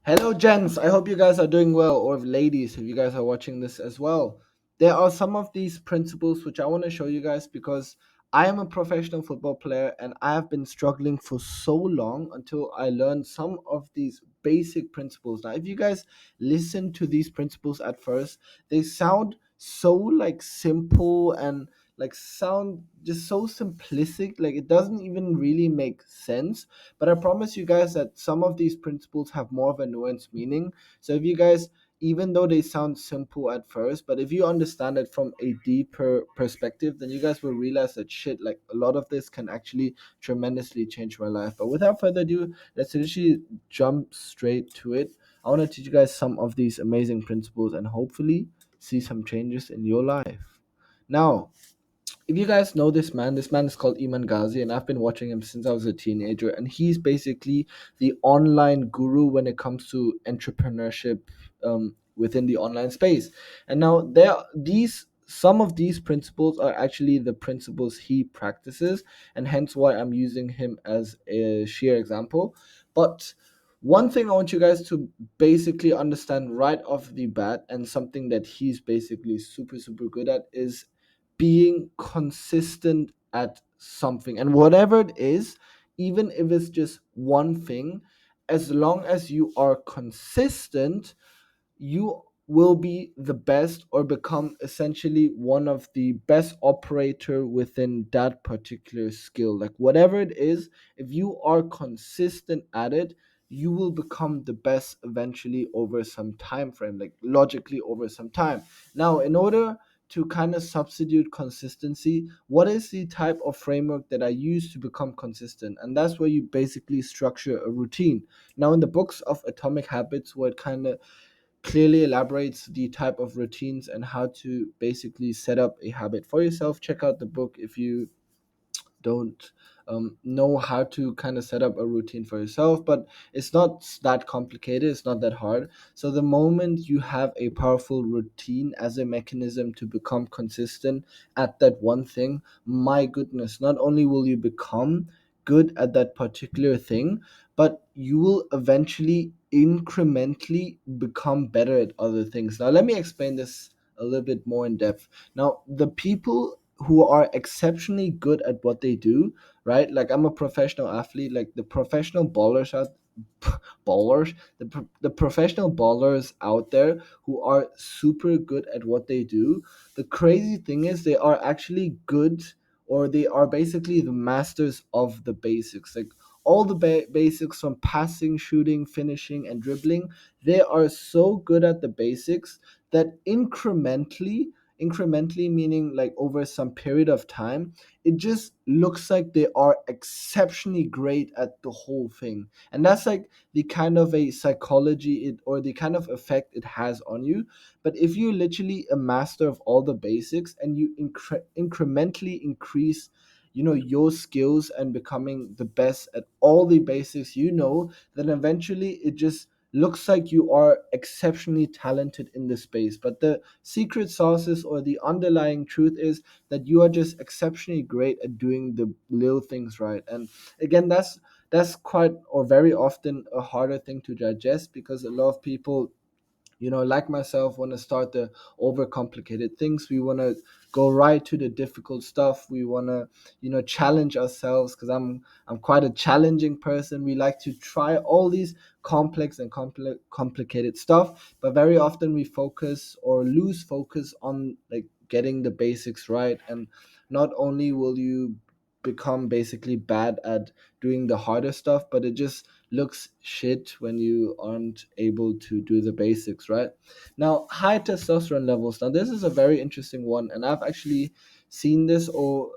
Hello, gents. I hope you guys are doing well, or ladies, if you guys are watching this as well. There are some of these principles which I want to show you guys because I am a professional football player and I have been struggling for so long until I learned some of these basic principles. Now, if you guys listen to these principles at first, they sound so like simple and like sound just so simplistic, like it doesn't even really make sense, but I promise you guys that some of these principles have more of a nuanced meaning. So if you guys, even though they sound simple at first, but if you understand it from a deeper perspective, then you guys will realize that shit, like a lot of this can actually tremendously change my life. But without further ado, let's literally jump straight to it. I want to teach you guys some of these amazing principles and hopefully see some changes in your life. Now, if you guys know this man is called Iman Ghazi, and I've been watching him since I was a teenager. And he's basically the online guru when it comes to entrepreneurship within the online space. And now there, these some of these principles are actually the principles he practices, and hence why I'm using him as a sheer example. But one thing I want you guys to basically understand right off the bat, and something that he's basically super good at, is being consistent at something. And whatever it is, even if it's just one thing, as long as you are consistent, you will be the best or become essentially one of the best operator within that particular skill. Like whatever it is, if you are consistent at it, you will become the best eventually over some time frame, like logically over some time. Now, in order to kind of substitute consistency, what is the type of framework that I use to become consistent? And that's where you basically structure a routine. Now, in the books of Atomic Habits, where it kind of clearly elaborates the type of routines and how to basically set up a habit for yourself. Check out the book if you don't know how to kind of set up a routine for yourself, but it's not that complicated, it's not that hard. So the moment you have a powerful routine as a mechanism to become consistent at that one thing, my goodness, not only will you become good at that particular thing, but you will eventually incrementally become better at other things. Now let me explain this a little bit more in depth. Now, the people who are exceptionally good at what they do, right? Like I'm a professional athlete, like the professional ballers out ballers, the professional ballers out there who are super good at what they do. The crazy thing is they are actually good, or they are basically the masters of the basics. Like all the basics from passing, shooting, finishing, and dribbling, they are so good at the basics that incrementally meaning like over some period of time, it just looks like they are exceptionally great at the whole thing. And that's like the kind of a psychology it, or the kind of effect it has on you. But if you're literally a master of all the basics and you incrementally increase, your skills and becoming the best at all the basics, then eventually it just looks like you are exceptionally talented in this space. But the secret sauces or the underlying truth is that you are just exceptionally great at doing the little things right. And again, that's quite or very often a harder thing to digest, because a lot of people, like myself, want to start the overcomplicated things. We want to go right to the difficult stuff. We want to, challenge ourselves, because I'm quite a challenging person. We like to try all these complex and complicated stuff, but very often we focus or lose focus on like getting the basics right. And not only will you become basically bad at doing the harder stuff, but it just looks shit when you aren't able to do the basics right. Now, high testosterone levels. Now, this is a very interesting one, and I've actually seen this, or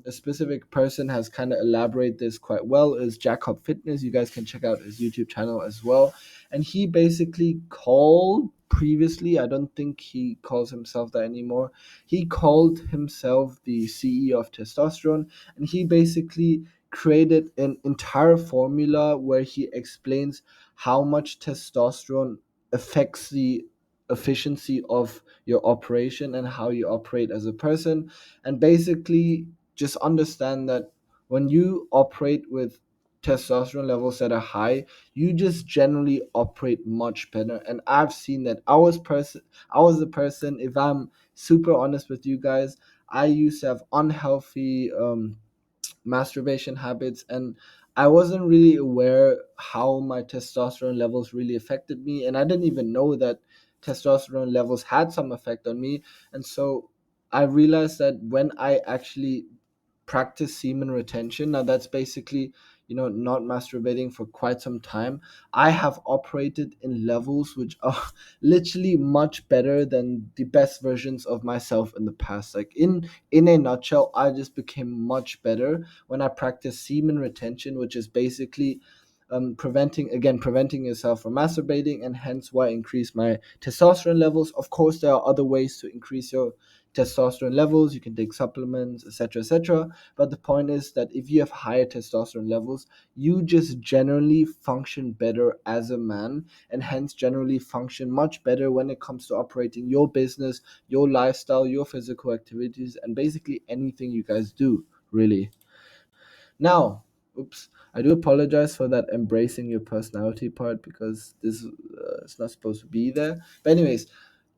a specific person has kind of elaborated this quite well. Is Jacob Fitness. You guys can check out his YouTube channel as well. And he basically called previously, I don't think he calls himself that anymore. He called himself the CEO of testosterone, and he basically created an entire formula where he explains how much testosterone affects the efficiency of your operation and how you operate as a person. And basically just understand that when you operate with testosterone levels that are high, you just generally operate much better. And I've seen that. I was the person, if I'm super honest with you guys, I used to have unhealthy masturbation habits, and I wasn't really aware how my testosterone levels really affected me, and I didn't even know that testosterone levels had some effect on me. And so I realized that when I actually practice semen retention, now that's basically, not masturbating for quite some time, I have operated in levels which are literally much better than the best versions of myself in the past. Like, in a nutshell, I just became much better when I practice semen retention, which is basically preventing yourself from masturbating, and hence why I increase my testosterone levels. Of course, there are other ways to increase your testosterone levels. You can take supplements, etc., etc. But the point is that if you have higher testosterone levels, you just generally function better as a man, and hence generally function much better when it comes to operating your business, your lifestyle, your physical activities, and basically anything you guys do, really. Now, oops, I do apologize for that embracing your personality part, because this is not supposed to be there. But anyways,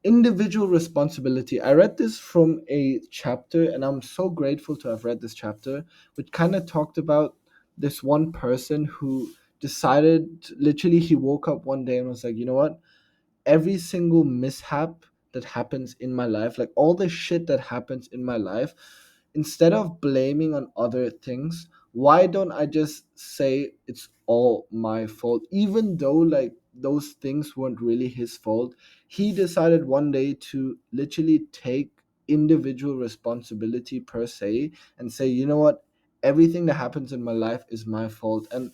individual responsibility. I read this from a chapter, and I'm so grateful to have read this chapter, which kind of talked about this one person who decided, literally, he woke up one day and was like, you know what? Every single mishap that happens in my life, like all the shit that happens in my life, instead of blaming on other things, why don't I just say it's all my fault? Even though, like, those things weren't really his fault, he decided one day to literally take individual responsibility per se and say, you know what? Everything that happens in my life is my fault. And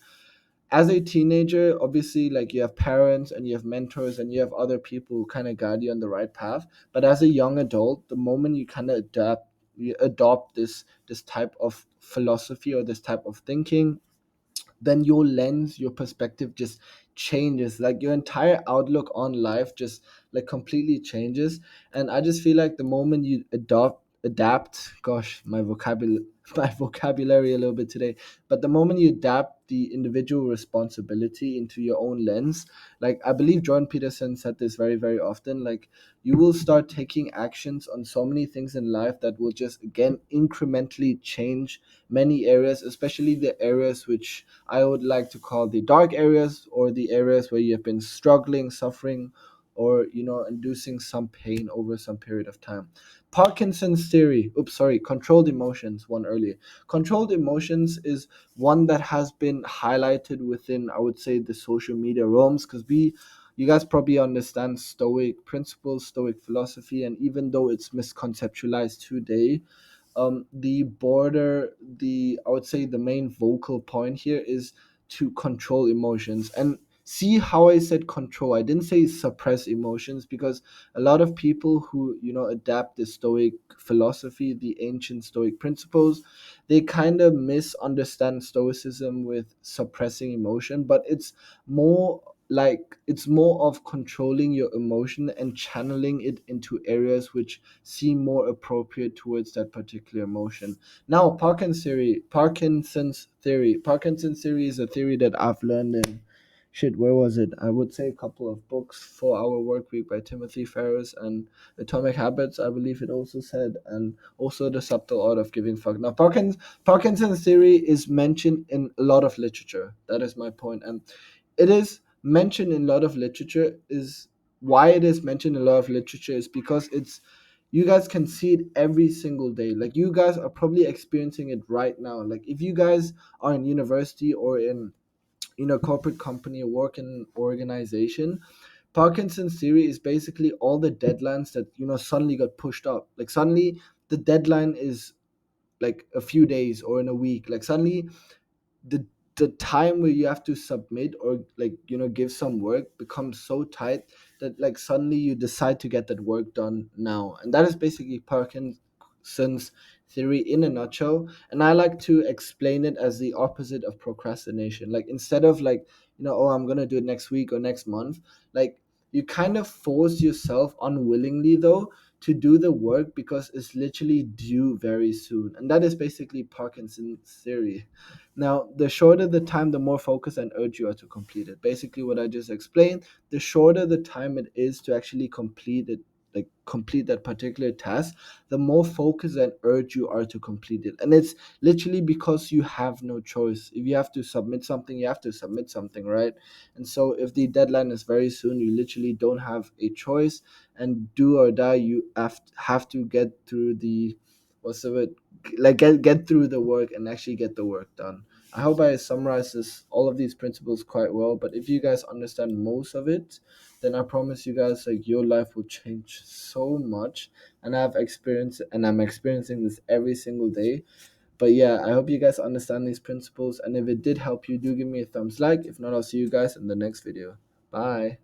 as a teenager, obviously, like, you have parents and you have mentors and you have other people who kind of guide you on the right path. But as a young adult, the moment you kind of adopt this type of philosophy or this type of thinking, then your lens, your perspective just changes. Like, your entire outlook on life just, like, completely changes. And I just feel like the moment you adapt, gosh, my vocabulary my vocabulary a little bit today, but the moment you adapt the individual responsibility into your own lens, like, I believe Jordan Peterson said this very, very often, like, you will start taking actions on so many things in life that will just, again, incrementally change many areas, especially the areas which I would like to call the dark areas, or the areas where you have been struggling, suffering, or, inducing some pain over some period of time. Parkinson's theory, oops, sorry, controlled emotions, one earlier. Controlled emotions is one that has been highlighted within, I would say, the social media realms, because you guys probably understand Stoic principles, Stoic philosophy, and even though it's misconceptualized today, the I would say the main vocal point here is to control emotions. And see how I said control, I didn't say suppress emotions, because a lot of people who, adapt the Stoic philosophy, the ancient Stoic principles, they kind of misunderstand Stoicism with suppressing emotion. But it's more of controlling your emotion and channeling it into areas which seem more appropriate towards that particular emotion. Now, Parkinson's theory is a theory that I've learned in, shit, where was it? I would say a couple of books: 4 Hour Work Week by Timothy Ferriss, and Atomic Habits, I believe it also said, and also The Subtle Art of Giving Fuck. Now, Parkinson's theory is mentioned in a lot of literature. That is my point, and it is mentioned in a lot of literature. Is why it is mentioned in a lot of literature is because it's, you guys can see it every single day. Like, you guys are probably experiencing it right now. Like, if you guys are in university or in, corporate company or work in organization, Parkinson's theory is basically all the deadlines that, suddenly got pushed up. Like, suddenly the deadline is like a few days or in a week. Like, suddenly the the time where you have to submit or, like, give some work becomes so tight that, like, suddenly you decide to get that work done now. And that is basically Parkinson's theory in a nutshell. And I like to explain it as the opposite of procrastination. Like, instead of, like, oh, I'm gonna do it next week or next month, like, You kind of force yourself unwillingly though to do the work because it's literally due very soon. And that is basically Parkinson's theory. Now, the shorter the time, the more focus and urge you are to complete it. Basically, what I just explained, the shorter the time it is to actually complete it, like complete that particular task, the more focus and urge you are to complete it. And it's literally because you have no choice. If you have to submit something, you have to submit something, right? And so if the deadline is very soon, you literally don't have a choice, and do or die, you have to get through the, what's the word, like get through the work and actually get the work done. I hope I summarized all of these principles quite well, but if you guys understand most of it, then I promise you guys, like, your life will change so much. And I'm experiencing this every single day. But yeah, I hope you guys understand these principles, and if it did help you, do give me a thumbs like. If not, I'll see you guys in the next video. Bye.